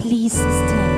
Please stand.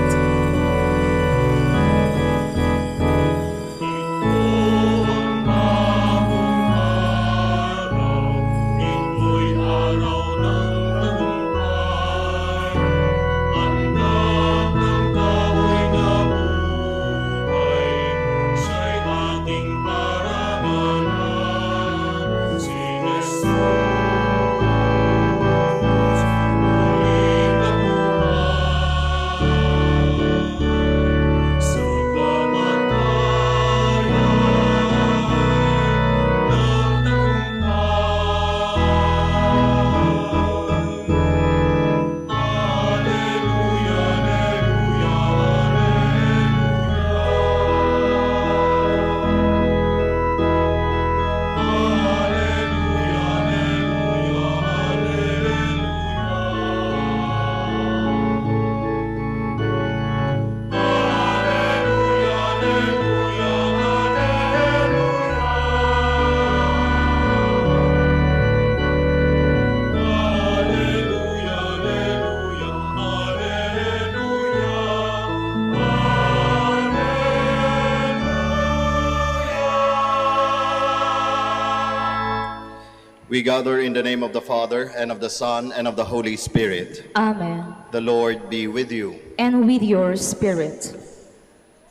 We gather in the name of the Father, and of the Son, and of the Holy Spirit. Amen. The Lord be with you. And with your spirit.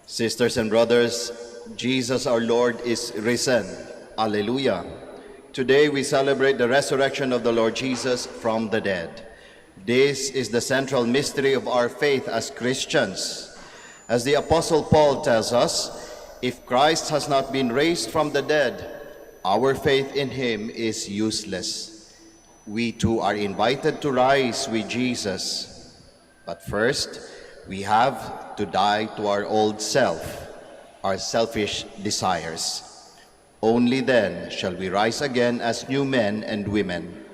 Sisters and brothers, Jesus our Lord is risen. Alleluia. Today we celebrate the resurrection of the Lord Jesus from the dead. This is the central mystery of our faith as Christians. As the Apostle Paul tells us, if Christ has not been raised from the dead, our faith in him is useless. We too are invited to rise with Jesus. But first, we have to die to our old self, our selfish desires. Only then shall we rise again as new men and women,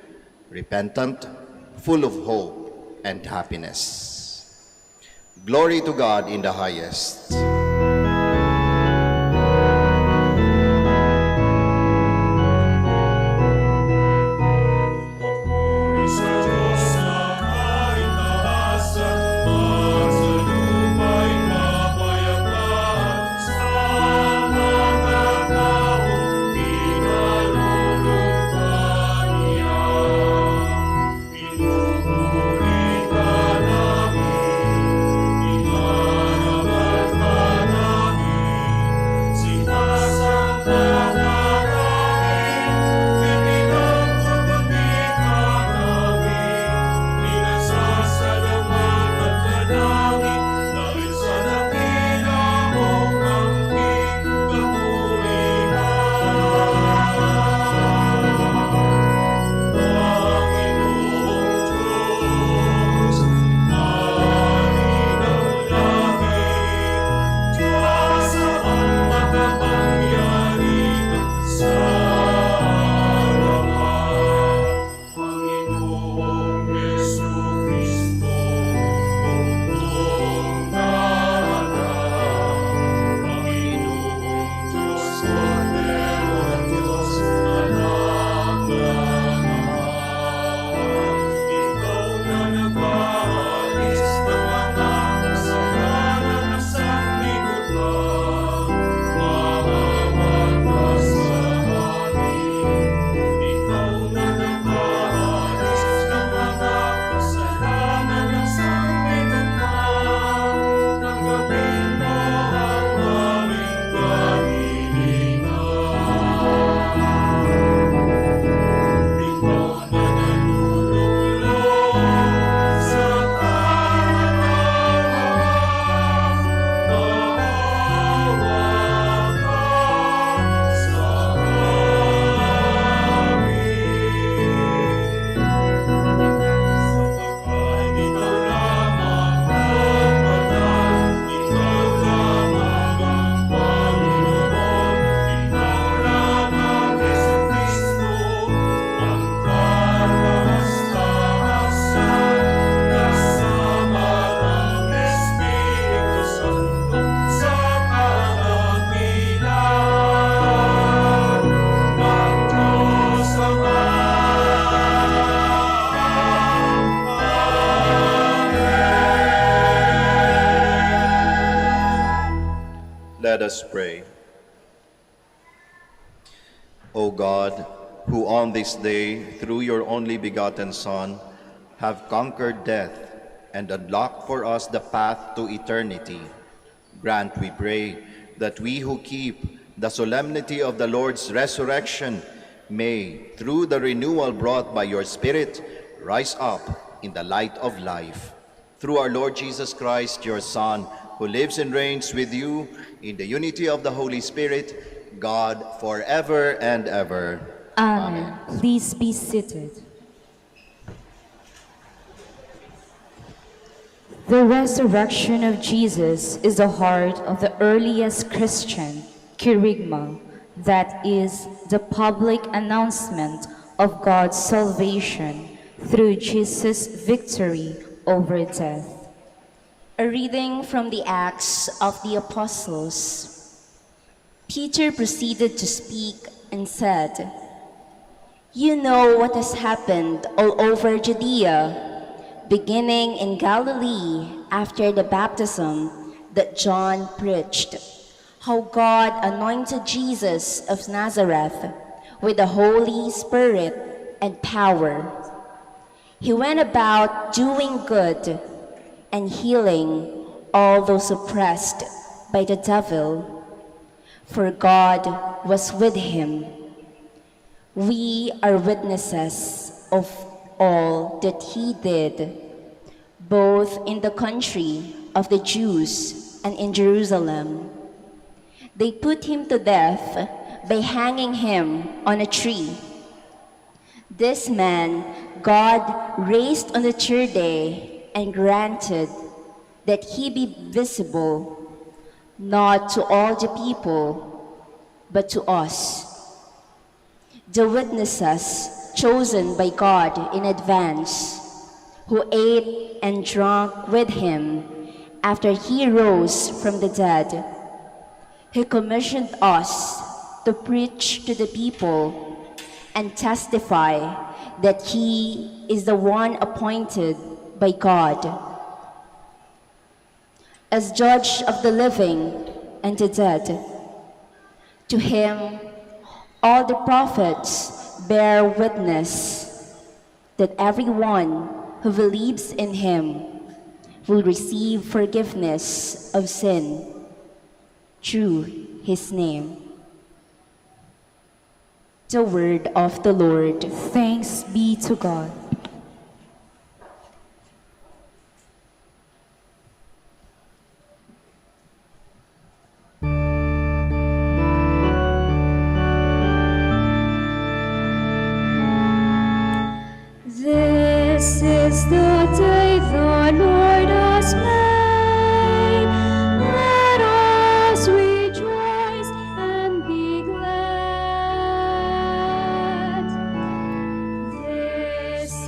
repentant, full of hope and happiness. Glory to God in the highest. Bye. Let us pray. O God, who on this day, through your only begotten Son, have conquered death and unlocked for us the path to eternity, grant, we pray, that we who keep the solemnity of the Lord's resurrection may, through the renewal brought by your Spirit, rise up in the light of life. Through our Lord Jesus Christ, your Son, who lives and reigns with you in the unity of the Holy Spirit, God, forever and ever. Amen. Please be seated. The resurrection of Jesus is the heart of the earliest Christian kerygma, that is, the public announcement of God's salvation through Jesus' victory over death. A reading from the Acts of the Apostles. Peter proceeded to speak and said, "You know what has happened all over Judea, beginning in Galilee after the baptism that John preached, how God anointed Jesus of Nazareth with the Holy Spirit and power. He went about doing good and healing all those oppressed by the devil, for God was with him. We are witnesses of all that he did, both in the country of the Jews and in Jerusalem. They put him to death by hanging him on a tree. This man God raised on the third day and granted that he be visible, not to all the people, but to us, the witnesses chosen by God in advance, who ate and drank with him after he rose from the dead. He commissioned us to preach to the people and testify that he is the one appointed by God as judge of the living and the dead. To him all the prophets bear witness that everyone who believes in him will receive forgiveness of sin through his name." The word of the Lord. Thanks be to God. This is the day the Lord has made. Let us rejoice and be glad. This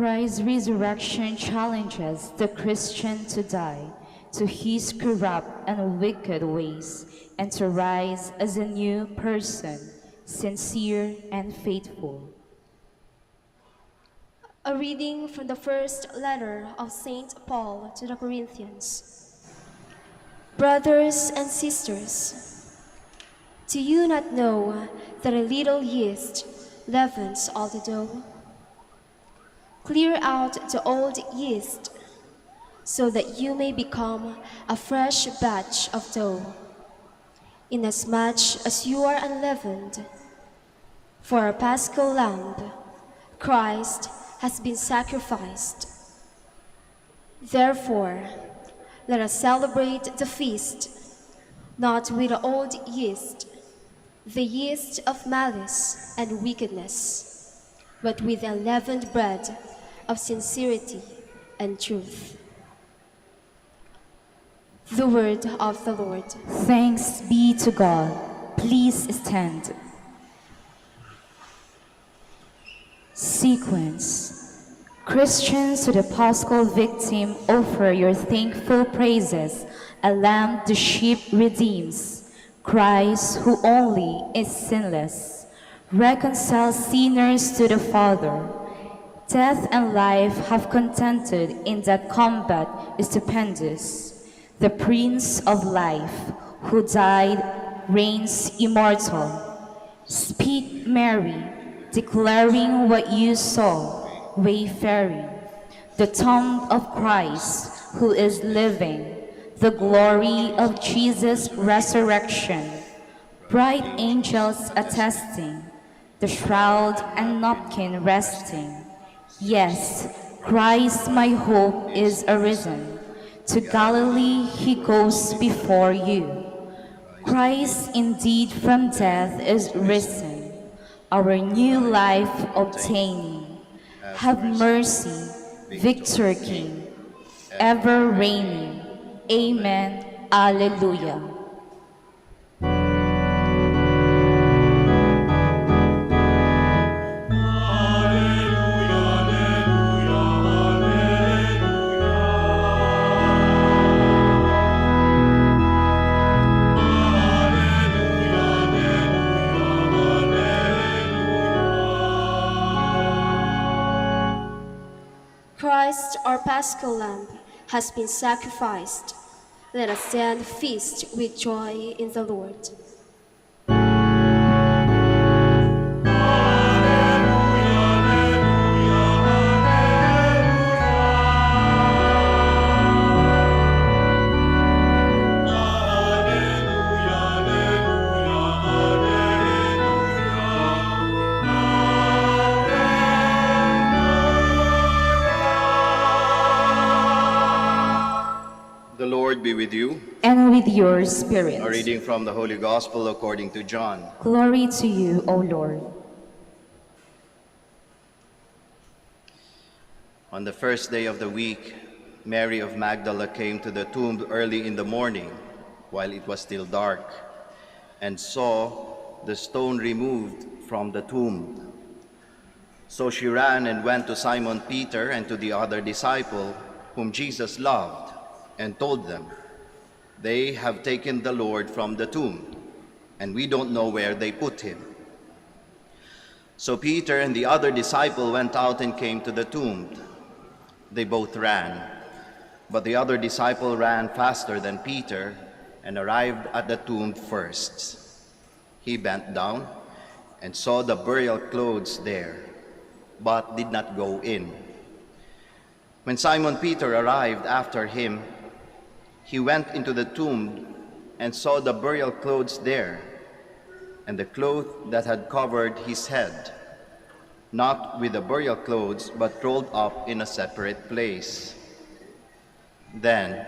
Christ's resurrection challenges the Christian to die to his corrupt and wicked ways and to rise as a new person, sincere and faithful. A reading from the first letter of St. Paul to the Corinthians. Brothers and sisters, do you not know that a little yeast leavens all the dough? Clear out the old yeast so that you may become a fresh batch of dough, inasmuch as you are unleavened. For our paschal lamb, Christ, has been sacrificed. Therefore, let us celebrate the feast, not with the old yeast, the yeast of malice and wickedness, but with the unleavened bread of sincerity and truth. The word of the Lord. Thanks be to God. Please stand. Sequence. Christians to the Paschal victim offer your thankful praises. A lamb the sheep redeems. Christ, who only is sinless, reconciles sinners to the Father. Death and life have contended in that combat stupendous. The Prince of Life, who died, reigns immortal. Speak, Mary, declaring what you saw, wayfaring, the tomb of Christ who is living, the glory of Jesus' resurrection, bright angels attesting, the shroud and napkin resting. Yes, Christ my hope is arisen, to Galilee he goes before you. Christ indeed from death is risen, our new life obtaining. Have mercy, Victor King, ever reigning. Amen. Alleluia. Christ, our paschal lamb, has been sacrificed. Let us then feast with joy in the Lord. The Lord be with you. And with your spirit. A reading from the Holy Gospel according to John. Glory to you, O Lord. On the first day of the week, Mary of Magdala came to the tomb early in the morning, while it was still dark, and saw the stone removed from the tomb. So she ran and went to Simon Peter and to the other disciple, whom Jesus loved, and told them, "They have taken the Lord from the tomb, and we don't know where they put him." So Peter and the other disciple went out and came to the tomb. They both ran, but the other disciple ran faster than Peter and arrived at the tomb first. He bent down and saw the burial clothes there, but did not go in. When Simon Peter arrived after him, he went into the tomb and saw the burial clothes there, and the cloth that had covered his head, not with the burial clothes, but rolled up in a separate place. Then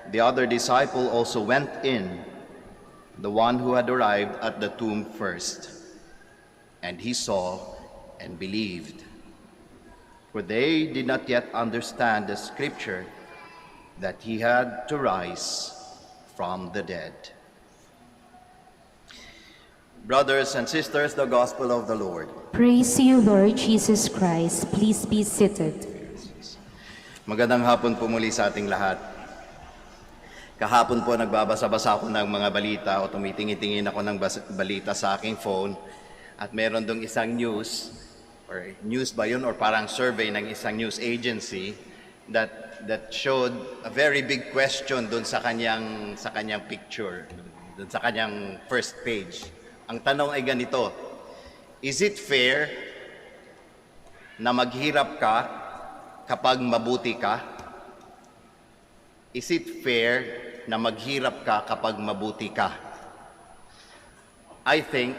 the other disciple also went in, the one who had arrived at the tomb first, and he saw and believed. For they did not yet understand the scripture that he had to rise from the dead. Brothers and sisters, the Gospel of the Lord. Praise to you, Lord Jesus Christ. Please be seated. Magandang hapon po muli sa ating lahat. Kahapon po nagbabasa-basa ako ng mga balita o tumitingin-tingin ako ng balita sa aking phone at meron dong isang news or news ba yun or parang survey ng isang news agency that showed a very big question doon sa kanyang picture, doon sa kanyang first page. Ang tanong ay ganito: is it fair na maghirap ka kapag mabuti ka? Is it fair na maghirap ka kapag mabuti ka? I think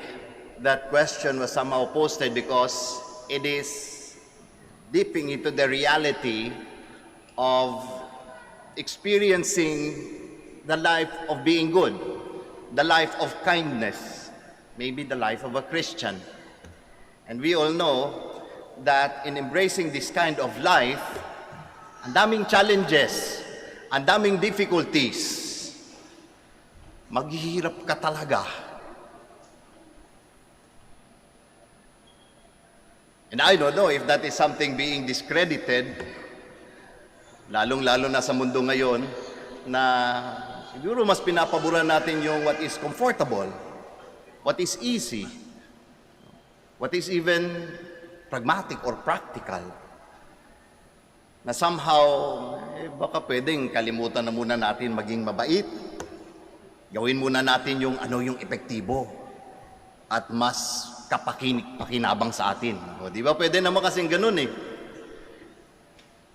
that question was somehow posted because it is dipping into the reality of experiencing the life of being good, the life of kindness, maybe the life of a Christian. And we all know that in embracing this kind of life, ang daming challenges, ang daming difficulties. Maghihirap ka talaga. And I don't know if that is something being discredited, lalong-lalo na sa mundo ngayon, na siguro mas pinapaboran natin yung what is comfortable, what is easy, what is even pragmatic or practical, na somehow, baka pwedeng kalimutan na muna natin maging mabait. Gawin muna natin yung yung epektibo at mas kapakinabang sa atin. O, di ba? Pwede naman kasing ganun eh.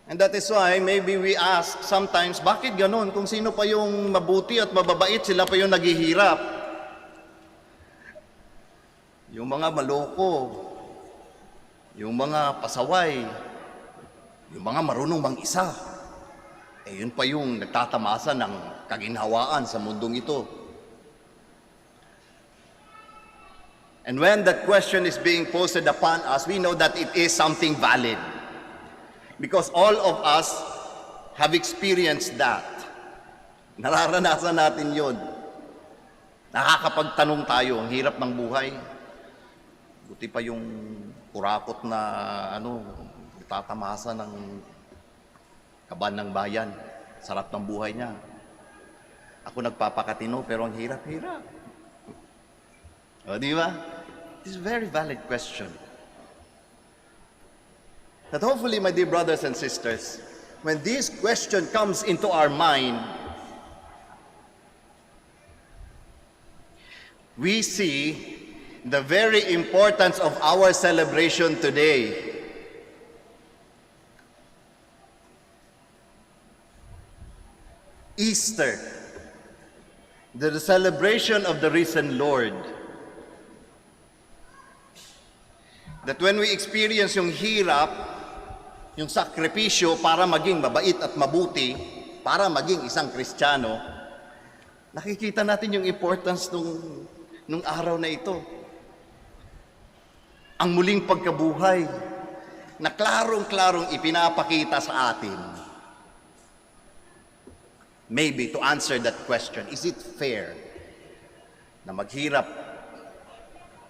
And that is why maybe we ask sometimes, bakit ganun? Kung sino pa yung mabuti at mababait, sila pa yung naghihirap. Yung mga maloko, yung mga pasaway, yung mga marunong mang-isa, yun pa yung nagtatamasa ng kaginhawaan sa mundong ito. And when that question is being posted upon us, we know that it is something valid. Because all of us have experienced that. Nararanasan natin yun. Nakakapagtanong tayo, ang hirap ng buhay. Buti pa yung kurakot na tatamasa ng kaban ng bayan. Sarap ng buhay niya. Ako nagpapakatino pero ang hirap-hirap. O, di ba? This is a very valid question. That hopefully, my dear brothers and sisters, when this question comes into our mind, we see the very importance of our celebration today. Easter, the celebration of the risen Lord. That when we experience yung hirap, yung sakripisyo para maging mabait at mabuti, para maging isang Kristiyano, nakikita natin yung importance nung araw na ito. Ang muling pagkabuhay na klarong-klarong ipinapakita sa atin. Maybe to answer that question, is it fair na maghirap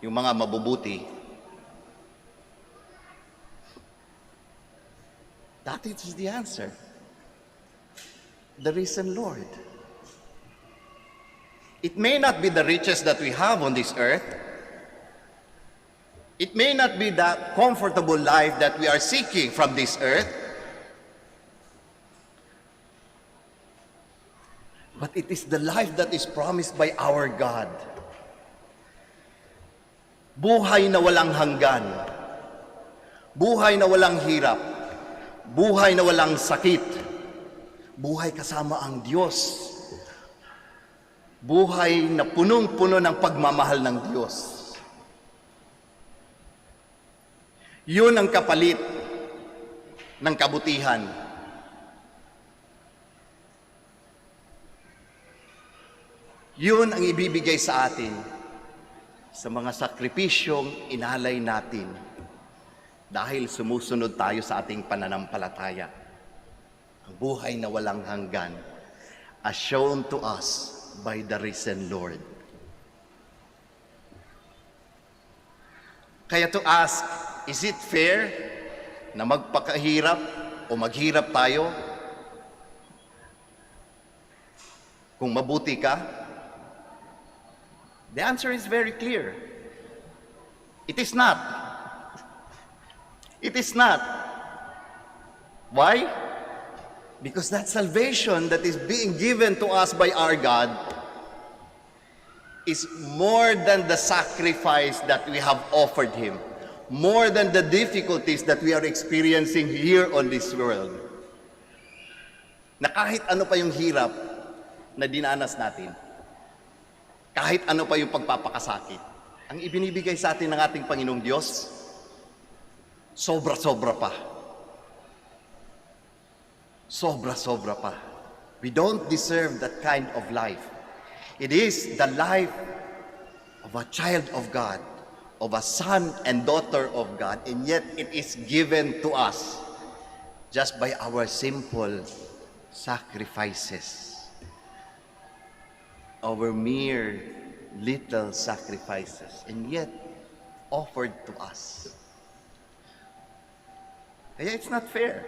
yung mga mabubuti? That is the answer. The risen Lord. It may not be the riches that we have on this earth. It may not be that comfortable life that we are seeking from this earth. But it is the life that is promised by our God. Buhay na walang hanggan. Buhay na walang hirap. Buhay na walang sakit. Buhay kasama ang Diyos. Buhay na punong-puno ng pagmamahal ng Diyos. Yun ang kapalit ng kabutihan. Yun ang ibibigay sa atin sa mga sakripisyong inalay natin dahil sumusunod tayo sa ating pananampalataya. Ang buhay na walang hanggan as shown to us by the risen Lord. Kaya to ask, is it fair na magpakahirap o maghirap tayo, kung mabuti ka, the answer is very clear. It is not. It is not. Why? Because that salvation that is being given to us by our God is more than the sacrifice that we have offered Him, more than the difficulties that we are experiencing here on this world. Na kahit ano pa yung hirap na dinanas natin, kahit ano pa yung pagpapakasakit, ang ibinibigay sa atin ng ating Panginoong Diyos, sobra-sobra pa. Sobra-sobra pa. We don't deserve that kind of life. It is the life of a child of God, of a son and daughter of God, and yet it is given to us just by our simple sacrifices, our mere little sacrifices, and yet offered to us. Kaya it's not fair,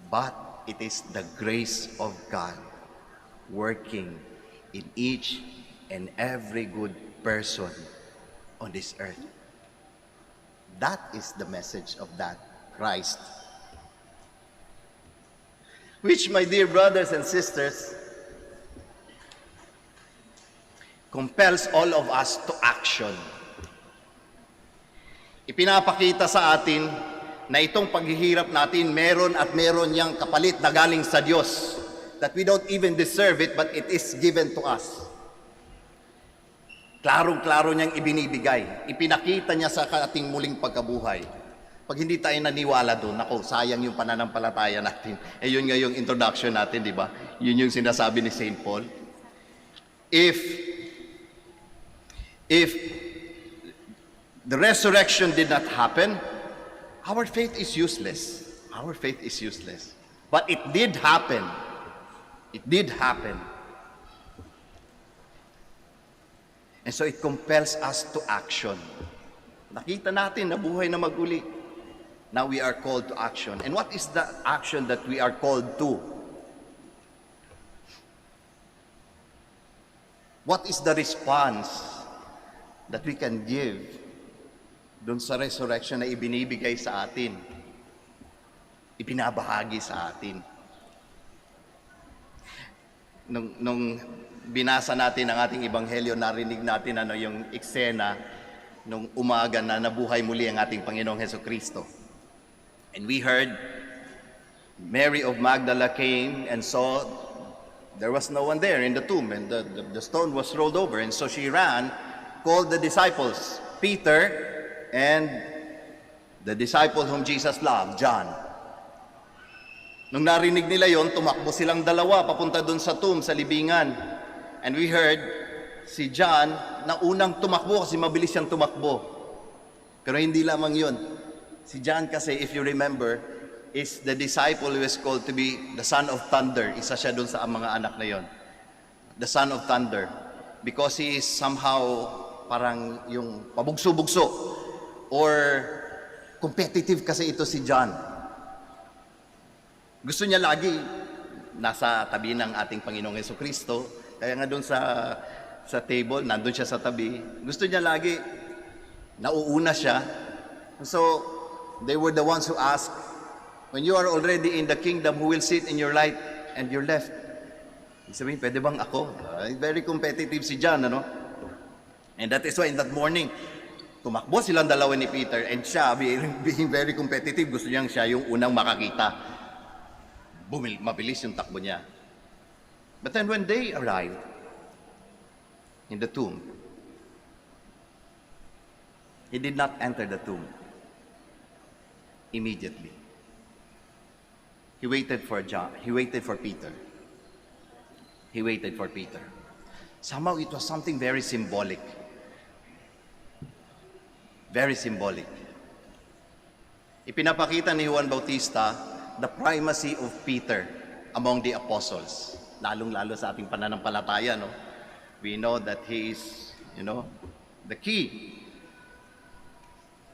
but it is the grace of God working in each and every good person on this earth. That is the message of that Christ, which, my dear brothers and sisters, compels all of us to action. Ipinapakita sa atin na itong paghihirap natin meron at meron niyang kapalit na galing sa Diyos, that we don't even deserve it, but it is given to us. Klarong-klaro niyang ibinibigay. Ipinakita niya sa ating muling pagkabuhay. Pag hindi tayo naniwala doon, ako, sayang yung pananampalataya natin. Eh yun nga yung introduction natin, di ba? Yun yung sinasabi ni St. Paul. If the resurrection did not happen, our faith is useless. Our faith is useless. But it did happen. It did happen. And so it compels us to action. Nakita natin na buhay na maguli. Now we are called to action. And what is the action that we are called to? What is the response that we can give dun sa resurrection na ibinibigay sa atin, ipinabahagi sa atin? Nung binasa natin ang ating ebanghelyo, narinig natin yung eksena nung umaga na nabuhay muli ang ating Panginoong Hesukristo. And we heard Mary of Magdala came and saw there was no one there in the tomb, and the stone was rolled over. And so she ran, called the disciples, Peter and the disciple whom Jesus loved, John. Nung narinig nila yon, tumakbo silang dalawa papunta dun sa tomb, sa libingan. And we heard si John na unang tumakbo kasi mabilis siyang tumakbo. Pero hindi lamang yon. Si John kasi, if you remember, is the disciple who is called to be the son of thunder. Isa siya dun sa mga anak na yon. The son of thunder. Because he is somehow parang yung pabugso-bugso. Or competitive kasi ito si John. Gusto niya lagi nasa tabi ng ating Panginoong Hesukristo. Kaya nga doon sa table, nandun siya sa tabi. Gusto niya lagi, nauuna siya. So, they were the ones who asked, when you are already in the kingdom, who will sit in your right and your left? Sabihin, pwede bang ako? Very competitive si John, ano? And that is why in that morning, tumakbo silang dalawa ni Peter, and siya, being very competitive, gusto niyang siya yung unang makakita. Mabilis yung takbo niya. But then when they arrived in the tomb, he did not enter the tomb immediately. He waited for John. He waited for Peter. He waited for Peter. Somehow it was something very symbolic. Very symbolic. Ipinapakita ni Juan Bautista the primacy of Peter among the apostles. Lalong-lalo sa ating pananampalataya, no? We know that he is, the key.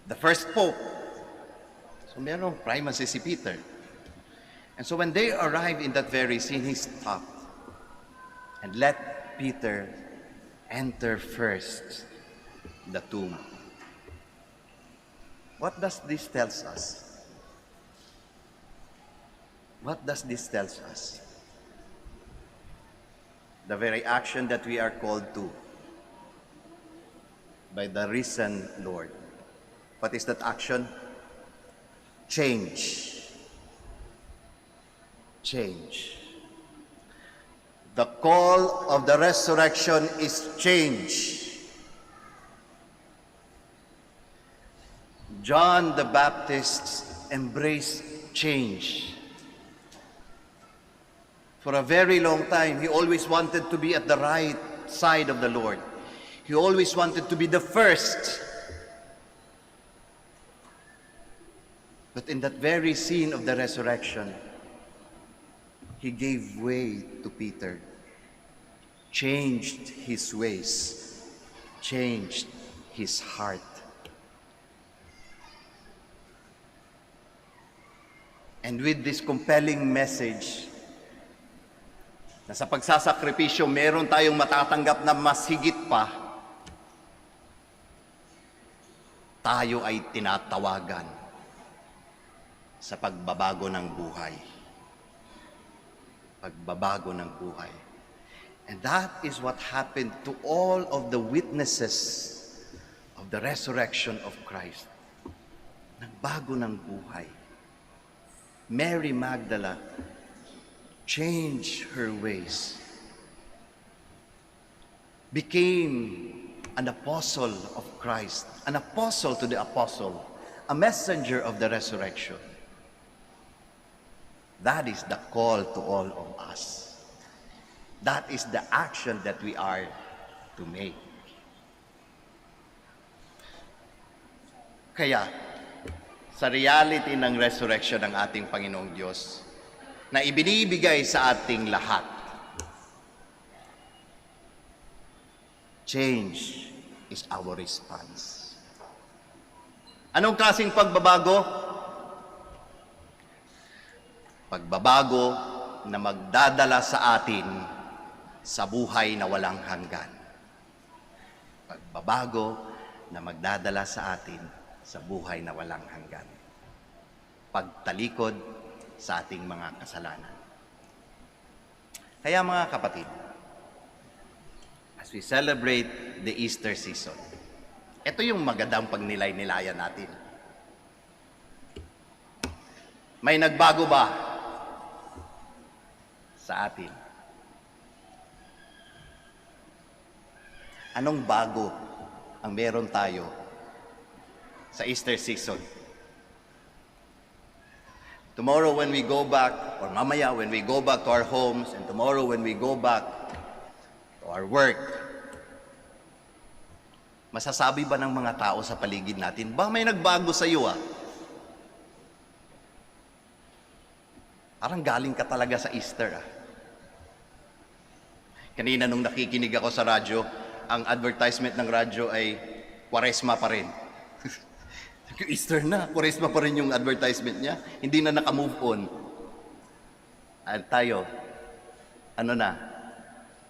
The first pope. So merong primacy si Peter. And so when they arrived in that very scene, he stopped and let Peter enter first the tomb. What does this tell us? What does this tell us? The very action that we are called to by the risen Lord. What is that action? Change. Change. The call of the resurrection is change. John the Baptist embraced change. For a very long time, he always wanted to be at the right side of the Lord. He always wanted to be the first. But in that very scene of the resurrection, he gave way to Peter, changed his ways, changed his heart. And with this compelling message, na sa pagsasakripisyo, meron tayong matatanggap na mas higit pa, tayo ay tinatawagan sa pagbabago ng buhay. Pagbabago ng buhay. And that is what happened to all of the witnesses of the resurrection of Christ. Nagbago ng buhay. Mary Magdalene changed her ways, became an apostle of Christ, an apostle to the apostle, a messenger of the resurrection. That is the call to all of us. That is the action that we are to make. Kaya, sa reality ng resurrection ng ating Panginoong Diyos, na ibinibigay sa ating lahat, change is our response. Anong klaseng pagbabago? Pagbabago na magdadala sa atin sa buhay na walang hanggan. Pagbabago na magdadala sa atin sa buhay na walang hanggan. Pagtalikod sa ating mga kasalanan. Kaya mga kapatid, as we celebrate the Easter season, ito yung magandang pagnilay-nilayan natin. May nagbago ba sa atin? Anong bago ang meron tayo sa Easter season? Tomorrow when we go back, or mamaya when we go back to our homes, and tomorrow when we go back to our work, masasabi ba ng mga tao sa paligid natin, ba may nagbago sa iyo ah? Parang galing ka talaga sa Easter ah. Kanina nung nakikinig ako sa radyo, ang advertisement ng radyo ay Kwaresma pa rin. Easter na, Kwaresma pa rin yung advertisement niya. Hindi na naka-move on. At tayo, ano na?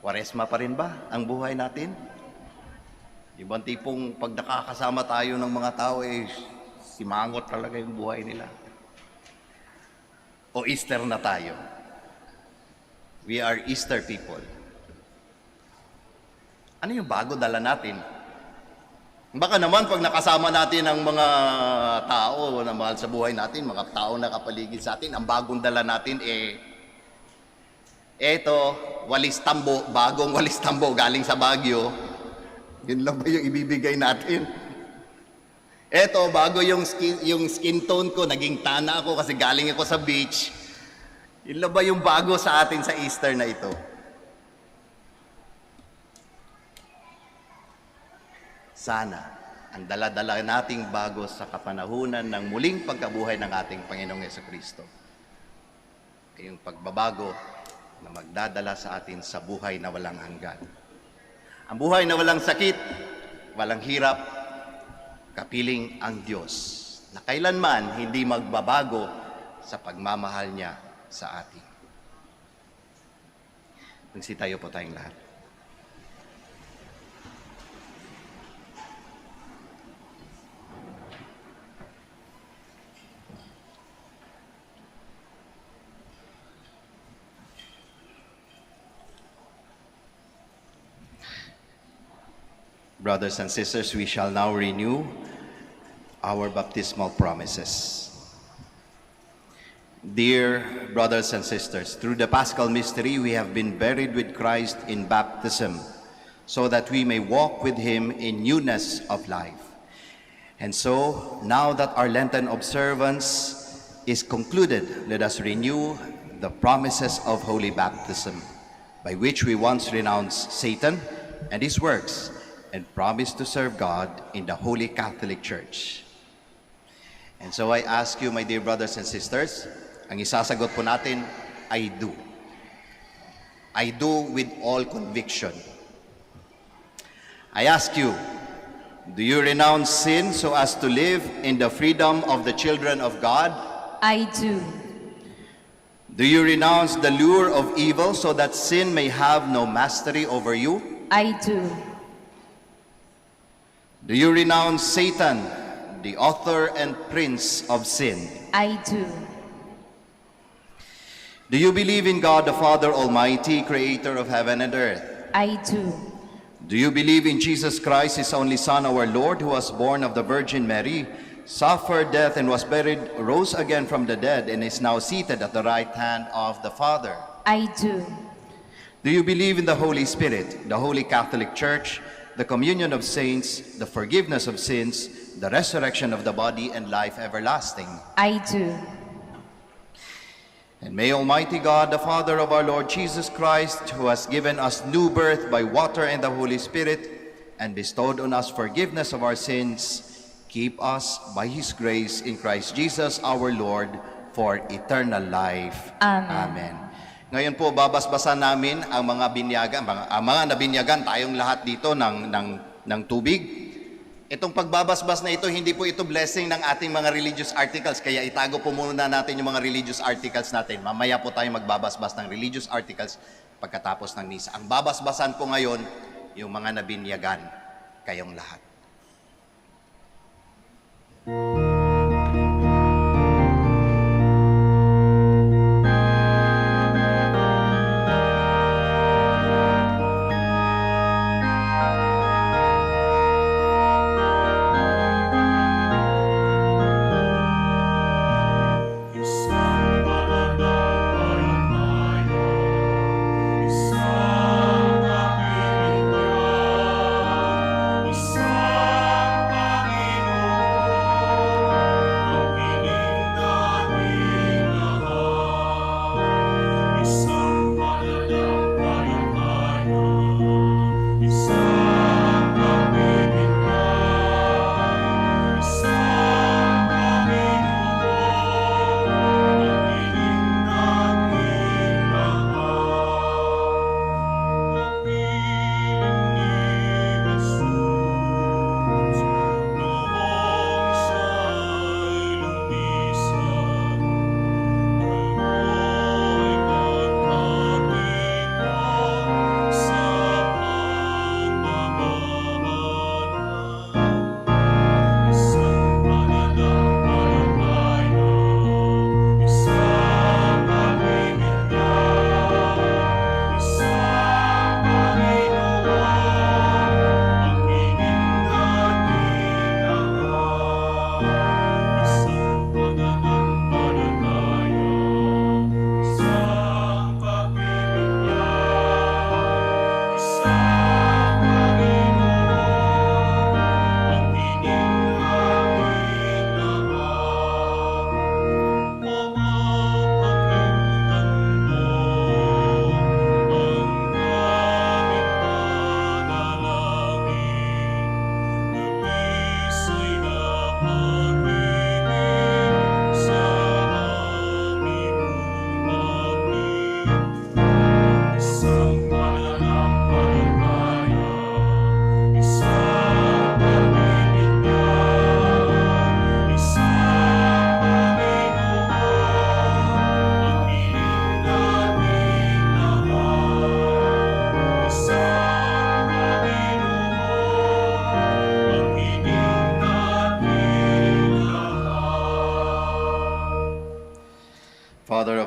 Kwaresma pa rin ba ang buhay natin? Ibang tipong pag nakakasama tayo ng mga tao, simangot talaga yung buhay nila. O Easter na tayo. We are Easter people. Ano yung bago dala natin? Baka naman pag nakasama natin ang mga tao na mahal sa buhay natin, mga tao na kapaligid sa atin, ang bagong dala natin eto, walis tambo, bagong walis tambo galing sa Baguio. Yun lang ba yung ibibigay natin? Eto, bago yung skin tone ko, naging tana ako kasi galing ako sa beach. Yun lang ba yung bago sa atin sa Easter na ito? Sana ang dala-dala nating bago sa kapanahunan ng muling pagkabuhay ng ating Panginoong Jesucristo ay yung pagbabago na magdadala sa atin sa buhay na walang hanggan. Ang buhay na walang sakit, walang hirap, kapiling ang Diyos na kailanman hindi magbabago sa pagmamahal niya sa atin. Magsitayo po tayong lahat. Brothers and sisters, we shall now renew our baptismal promises. Dear brothers and sisters, through the paschal mystery, we have been buried with Christ in baptism, so that we may walk with him in newness of life. And so, now that our Lenten observance is concluded, let us renew the promises of holy baptism, by which we once renounced Satan and his works, and promise to serve God in the Holy Catholic Church. And so I ask you, my dear brothers and sisters, ang isasagot po natin, I do. I do with all conviction. I ask you, do you renounce sin so as to live in the freedom of the children of God? I do. Do you renounce the lure of evil so that sin may have no mastery over you? I do. Do you renounce Satan, the author and prince of sin? I do. Do you believe in God the Father Almighty, creator of heaven and earth? I do. Do you believe in Jesus Christ, his only Son, our Lord, who was born of the Virgin Mary, suffered death and was buried, rose again from the dead, and is now seated at the right hand of the Father? I do. Do you believe in the Holy Spirit, the Holy Catholic Church, the communion of saints, the forgiveness of sins, the resurrection of the body, and life everlasting? I do. And may Almighty God, the Father of our Lord Jesus Christ, who has given us new birth by water and the Holy Spirit, and bestowed on us forgiveness of our sins, keep us by his grace in Christ Jesus our Lord for eternal life. Amen. Amen. Ngayon po, babasbasan namin ang mga binyagan, mga nabinyagan tayong lahat dito ng tubig. Itong pagbabasbas na ito, hindi po ito blessing ng ating mga religious articles, kaya itago po muna natin yung mga religious articles natin. Mamaya po tayo magbabasbas ng religious articles pagkatapos ng misa. Ang babasbasan po ngayon, yung mga nabinyagan, kayong lahat.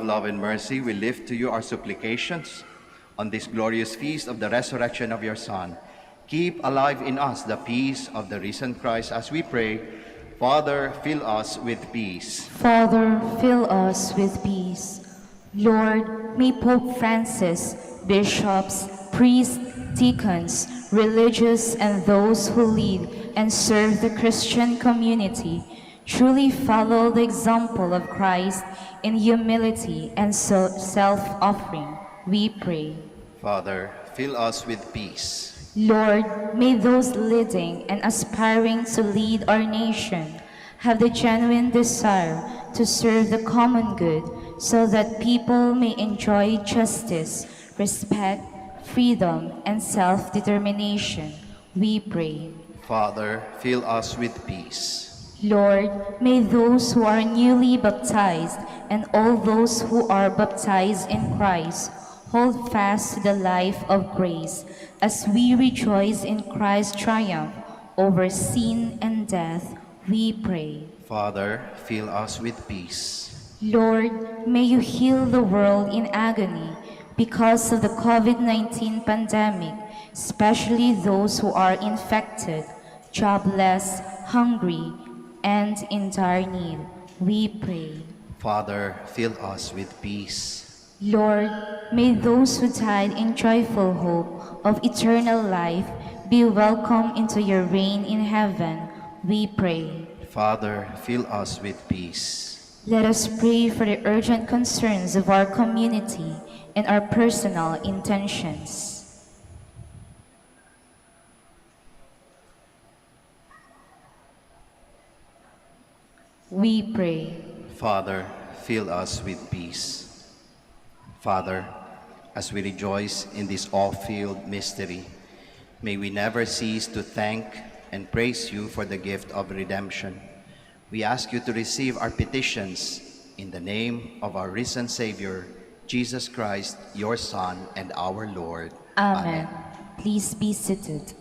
love and mercy, we lift to you our supplications on this glorious feast of the resurrection of your Son. Keep alive in us the peace of the risen Christ as we pray. Father, fill us with peace. Father, fill us with peace. Lord, may Pope Francis, bishops, priests, deacons, religious, and those who lead and serve the Christian community truly follow the example of Christ in humility and self-offering, we pray. Father, fill us with peace. Lord, may those leading and aspiring to lead our nation have the genuine desire to serve the common good so that people may enjoy justice, respect, freedom, and self-determination, we pray. Father, fill us with peace. Lord, may those who are newly baptized and all those who are baptized in Christ hold fast to the life of grace as we rejoice in Christ's triumph over sin and death, we pray. Father, fill us with peace. Lord, may you heal the world in agony because of the COVID-19 pandemic, especially those who are infected, jobless, hungry, and in dire need, we pray. Father, fill us with peace. Lord, may those who died in joyful hope of eternal life be welcomed into your reign in heaven, we pray. Father, fill us with peace. Let us pray for the urgent concerns of our community and our personal intentions. We pray. Father, fill us with peace. Father, as we rejoice in this awe-filled mystery, may we never cease to thank and praise you for the gift of redemption. We ask you to receive our petitions in the name of our risen Savior, Jesus Christ, your Son and our Lord. Amen. Please be seated.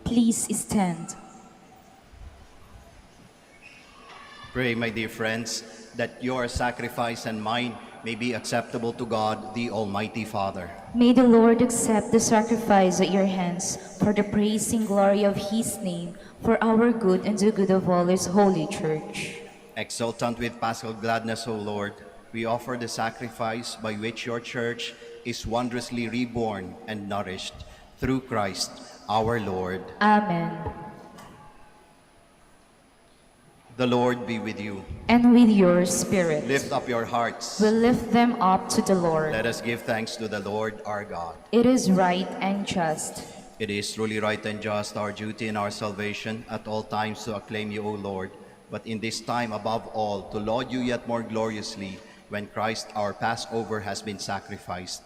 Please stand. Pray, my dear friends, that your sacrifice and mine may be acceptable to God, the Almighty Father. May the Lord accept the sacrifice at your hands for the praise and glory of his name, for our good and the good of all his holy church. Exultant with paschal gladness, O Lord, we offer the sacrifice by which your church is wondrously reborn and nourished through Christ our Lord. Amen. The Lord be with you. And with your spirit. Lift up your hearts. We lift them up to the Lord. Let us give thanks to the Lord our God. It is right and just. It is truly right and just, our duty and our salvation, at all times to acclaim you, O Lord, but in this time above all, to laud you yet more gloriously, when Christ our Passover has been sacrificed.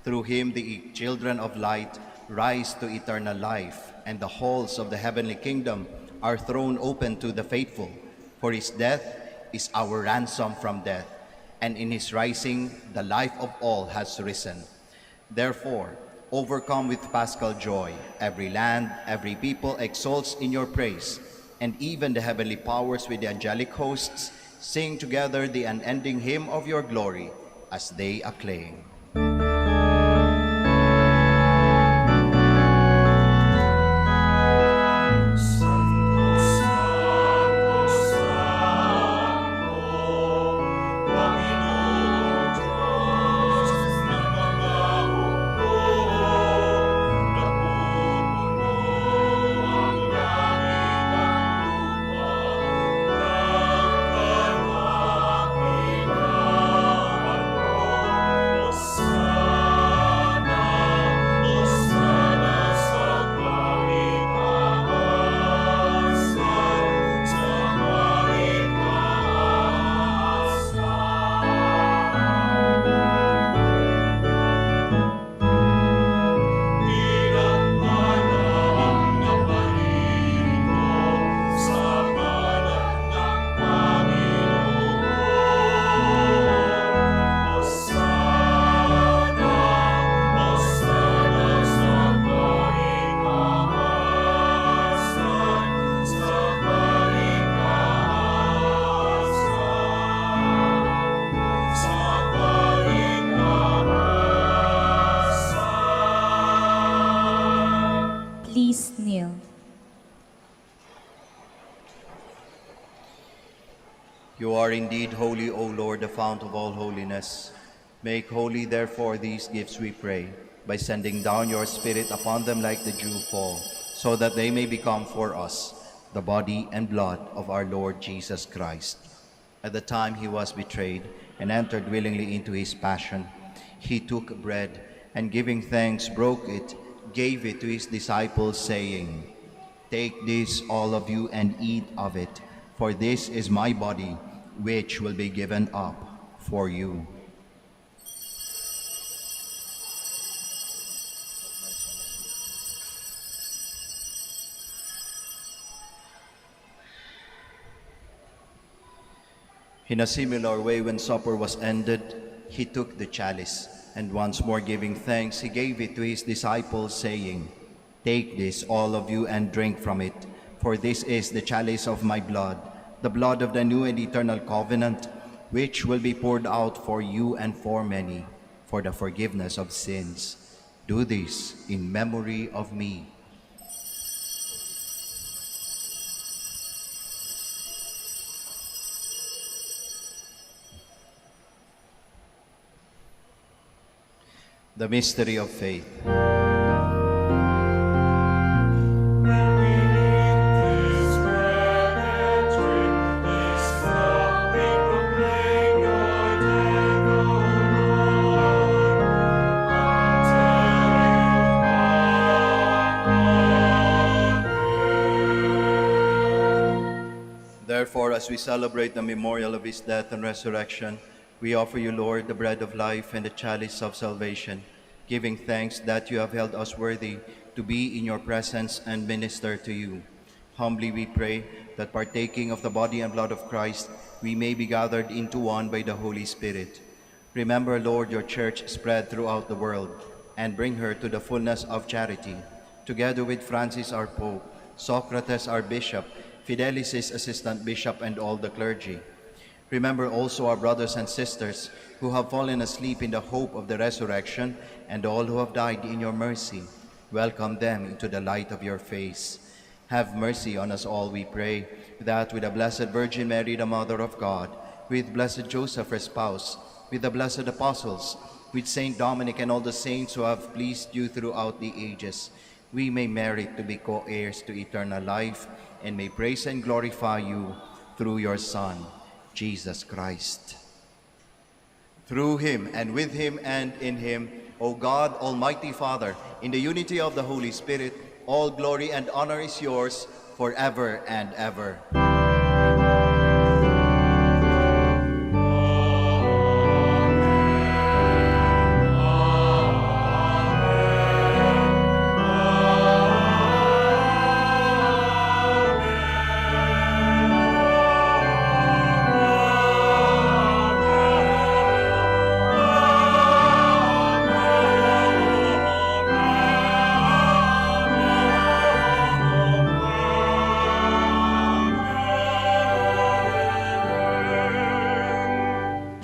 Through him the children of light rise to eternal life, and the halls of the heavenly kingdom are thrown open to the faithful. For his death is our ransom from death, and in his rising the life of all has risen. Therefore, overcome with paschal joy, every land, every people exalts in your praise, and even the heavenly powers with the angelic hosts sing together the unending hymn of your glory as they acclaim. Please kneel. You are indeed holy, O Lord, the fount of all holiness. Make holy, therefore, these gifts, we pray, by sending down your Spirit upon them like the dew fall, so that they may become for us the body and blood of our Lord Jesus Christ. At the time he was betrayed and entered willingly into his passion, he took bread and giving thanks broke it, gave it to his disciples, saying, "Take this, all of you, and eat of it, for this is my body, which will be given up for you." In a similar way, when supper was ended, he took the chalice, and once more giving thanks, he gave it to his disciples, saying, "Take this, all of you, and drink from it, for this is the chalice of my blood, the blood of the new and eternal covenant, which will be poured out for you and for many, for the forgiveness of sins. Do this in memory of me." The mystery of faith. Therefore, as we celebrate the memorial of his death and resurrection, we offer you, Lord, the bread of life and the chalice of salvation, giving thanks that you have held us worthy to be in your presence and minister to you. Humbly we pray that partaking of the body and blood of Christ, we may be gathered into one by the Holy Spirit. Remember, Lord, your church spread throughout the world, and bring her to the fullness of charity, together with Francis our Pope, Socrates our Bishop, Fidelis' assistant bishop, and all the clergy. Remember also our brothers and sisters who have fallen asleep in the hope of the resurrection, and all who have died in your mercy. Welcome them into the light of your face. Have mercy on us all, we pray, that with the Blessed Virgin Mary, the Mother of God, with Blessed Joseph, her spouse, with the blessed apostles, with Saint Dominic and all the saints who have pleased you throughout the ages, we may merit to be co-heirs to eternal life, and may praise and glorify you through your Son, Jesus Christ. Through him, and with him, and in him, O God, Almighty Father, in the unity of the Holy Spirit, all glory and honor is yours forever and ever.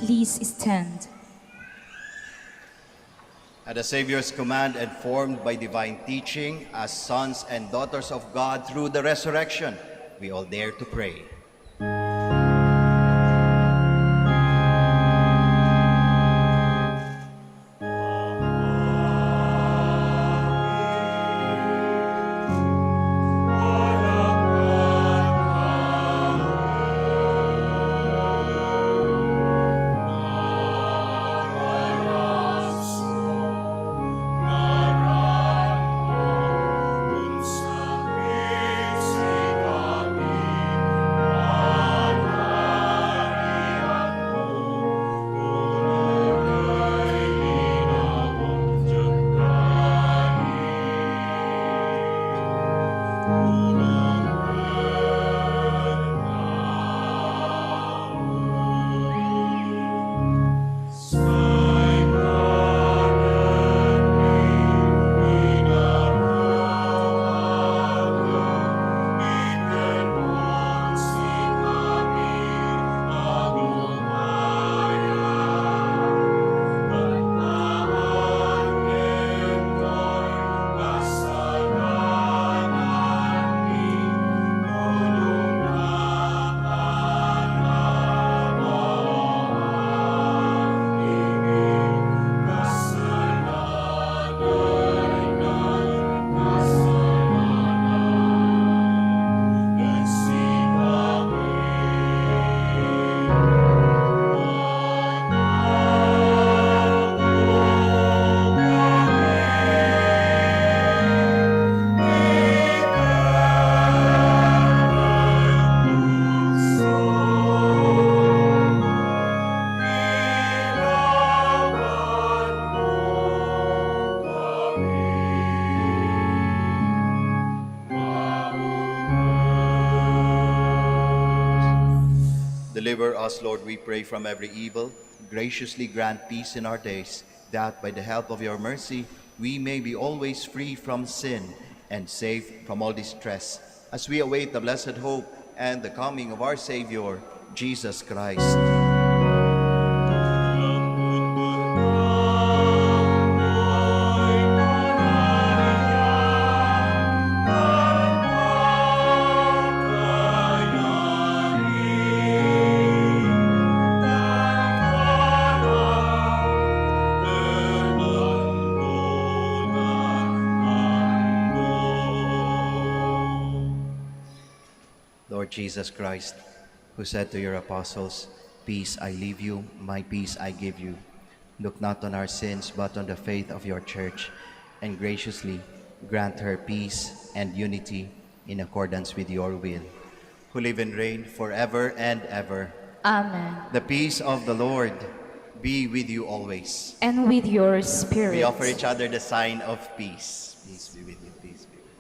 Please stand. At the Savior's command and formed by divine teaching as sons and daughters of God through the resurrection, we all dare to pray. Deliver us, Lord, we pray, from every evil. Graciously grant peace in our days, that by the help of your mercy we may be always free from sin and safe from all distress, as we await the blessed hope and the coming of our Savior, Jesus Christ. Lord Jesus Christ, who said to your apostles, "Peace I leave you, my peace I give you," look not on our sins, but on the faith of your church, and graciously grant her peace and unity in accordance with your will, who live and reign forever and ever. Amen. The peace of the Lord be with you always. And with your spirit. We offer each other the sign of peace. Peace be with you. Peace be with you.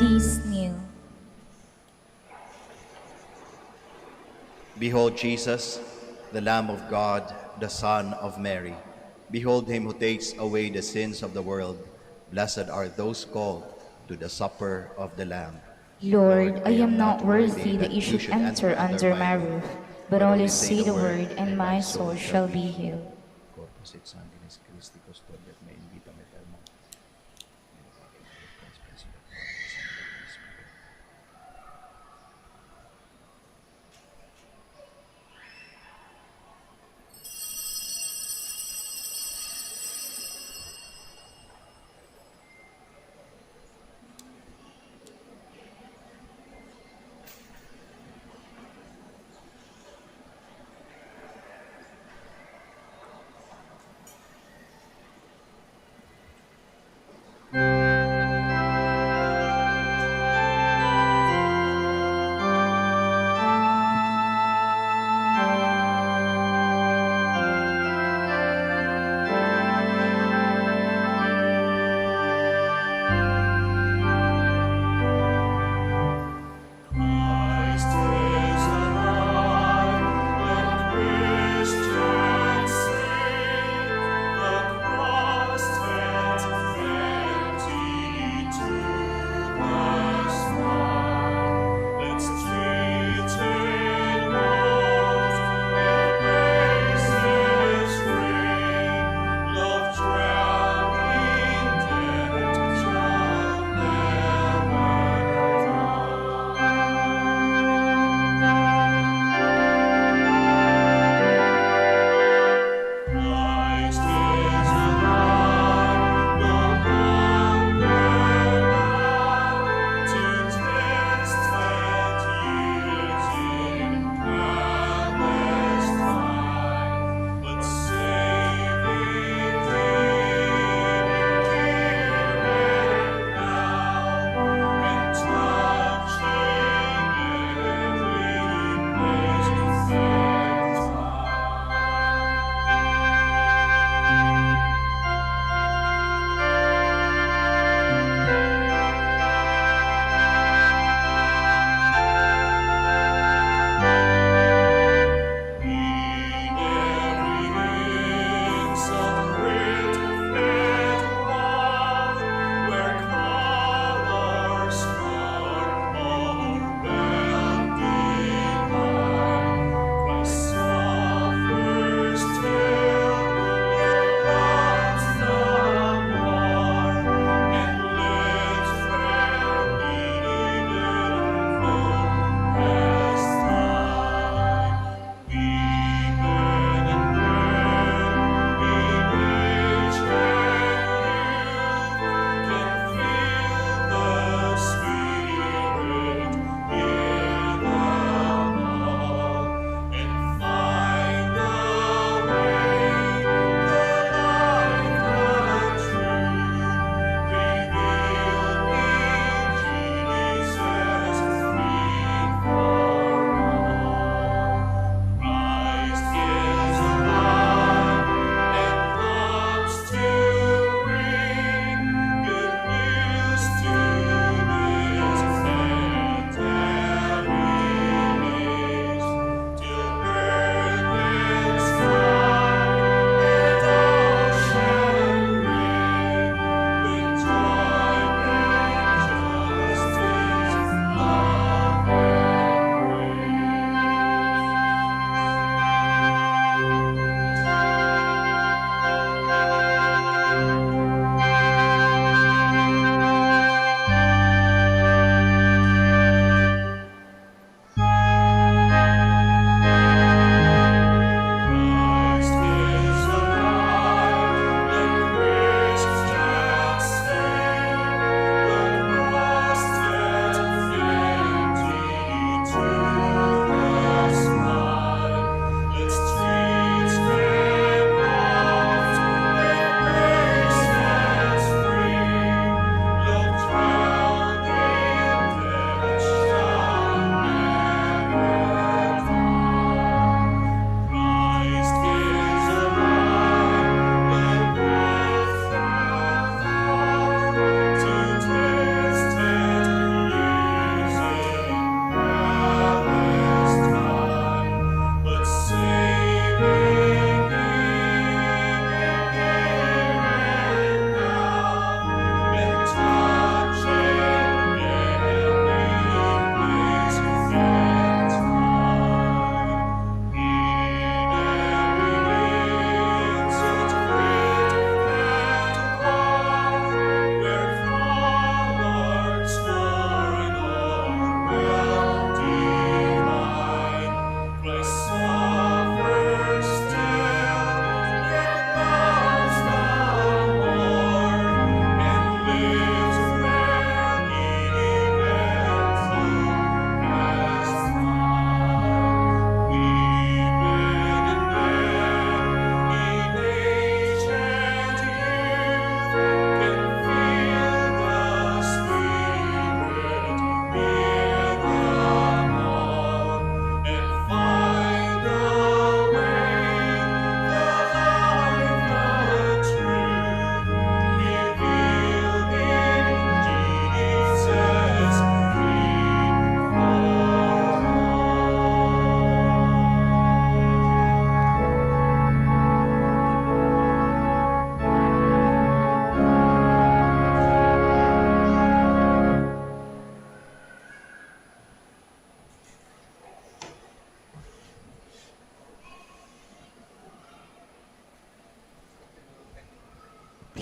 Please kneel. Behold Jesus, the Lamb of God, the Son of Mary. Behold him who takes away the sins of the world. Blessed are those called to the supper of the Lamb. Lord, I am not worthy that you should enter under my roof, but only say the word, and my soul shall be healed. Corpus et sanguinis Christi custodiat me in vitam aeternam.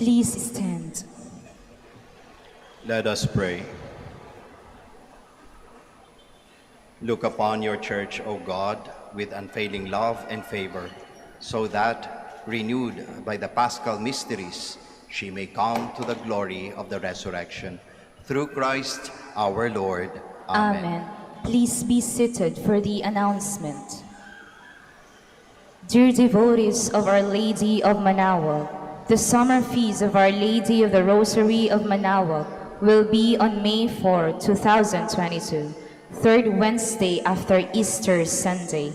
Please stand. Let us pray. Look upon your church, O God, with unfailing love and favor, so that, renewed by the paschal mysteries, she may come to the glory of the resurrection. Through Christ our Lord. Amen. Please be seated for the announcement. Dear devotees of Our Lady of Manaoag, the summer feast of Our Lady of the Rosary of Manaoag will be on May 4, 2022, third Wednesday after Easter Sunday.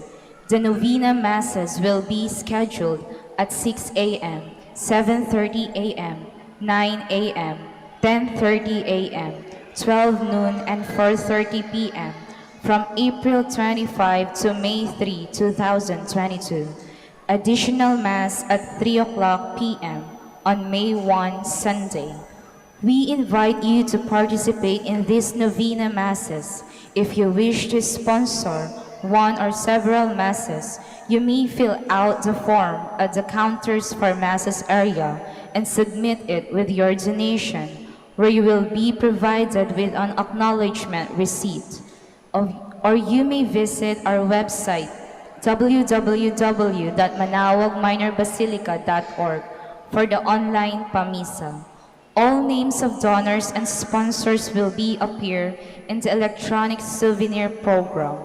The novena masses will be scheduled at 6 a.m., 7:30 a.m., 9 a.m., 10:30 a.m., 12 noon, and 4:30 p.m. from April 25 to May 3, 2022. Additional Mass at 3 o'clock p.m. on May 1, Sunday. We invite you to participate in these novena Masses. If you wish to sponsor one or several Masses, you may fill out the form at the counters for Masses area and submit it with your donation, where you will be provided with an acknowledgement receipt. Or you may visit our website, www.manaoagminorbasilica.org, for the online pamisa. All names of donors and sponsors will appear in the electronic souvenir program.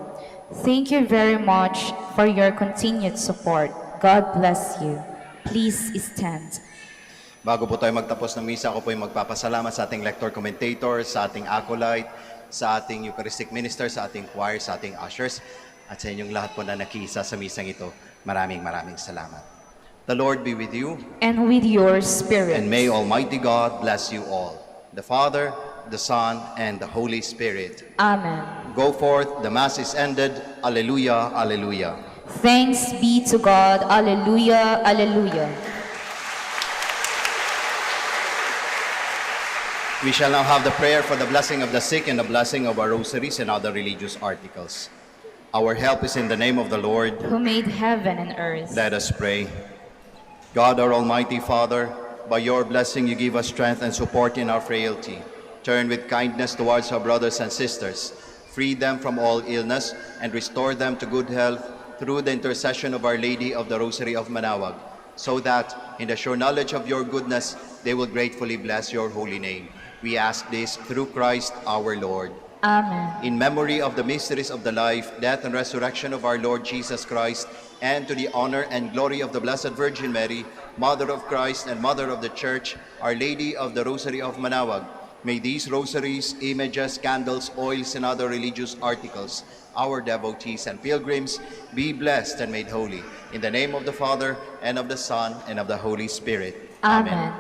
Thank you very much for your continued support. God bless you. Please stand. Bago po tayo magtapos ng misa, ako po ay magpapasalamat sa ating lector-commentator, sa ating acolyte, sa ating Eucharistic minister, sa ating choir, sa ating ushers, at sa inyong lahat po na nakiisa sa misang ito. Maraming salamat. The Lord be with you. And with your spirit. And may Almighty God bless you all, the Father, the Son, and the Holy Spirit. Amen. Go forth, the Mass is ended. Alleluia, alleluia. Thanks be to God. Alleluia, alleluia. We shall now have the prayer for the blessing of the sick and the blessing of our rosaries and other religious articles. Our help is in the name of the Lord, who made heaven and earth. Let us pray. God, our Almighty Father, by your blessing you give us strength and support in our frailty. Turn with kindness towards our brothers and sisters. Free them from all illness and restore them to good health through the intercession of Our Lady of the Rosary of Manaoag, so that, in the sure knowledge of your goodness, they will gratefully bless your holy name. We ask this through Christ our Lord. Amen. In memory of the mysteries of the life, death, and resurrection of our Lord Jesus Christ, and to the honor and glory of the Blessed Virgin Mary, Mother of Christ and Mother of the Church, Our Lady of the Rosary of Manaoag, may these rosaries, images, candles, oils, and other religious articles, our devotees and pilgrims, be blessed and made holy. In the name of the Father, and of the Son, and of the Holy Spirit. Amen.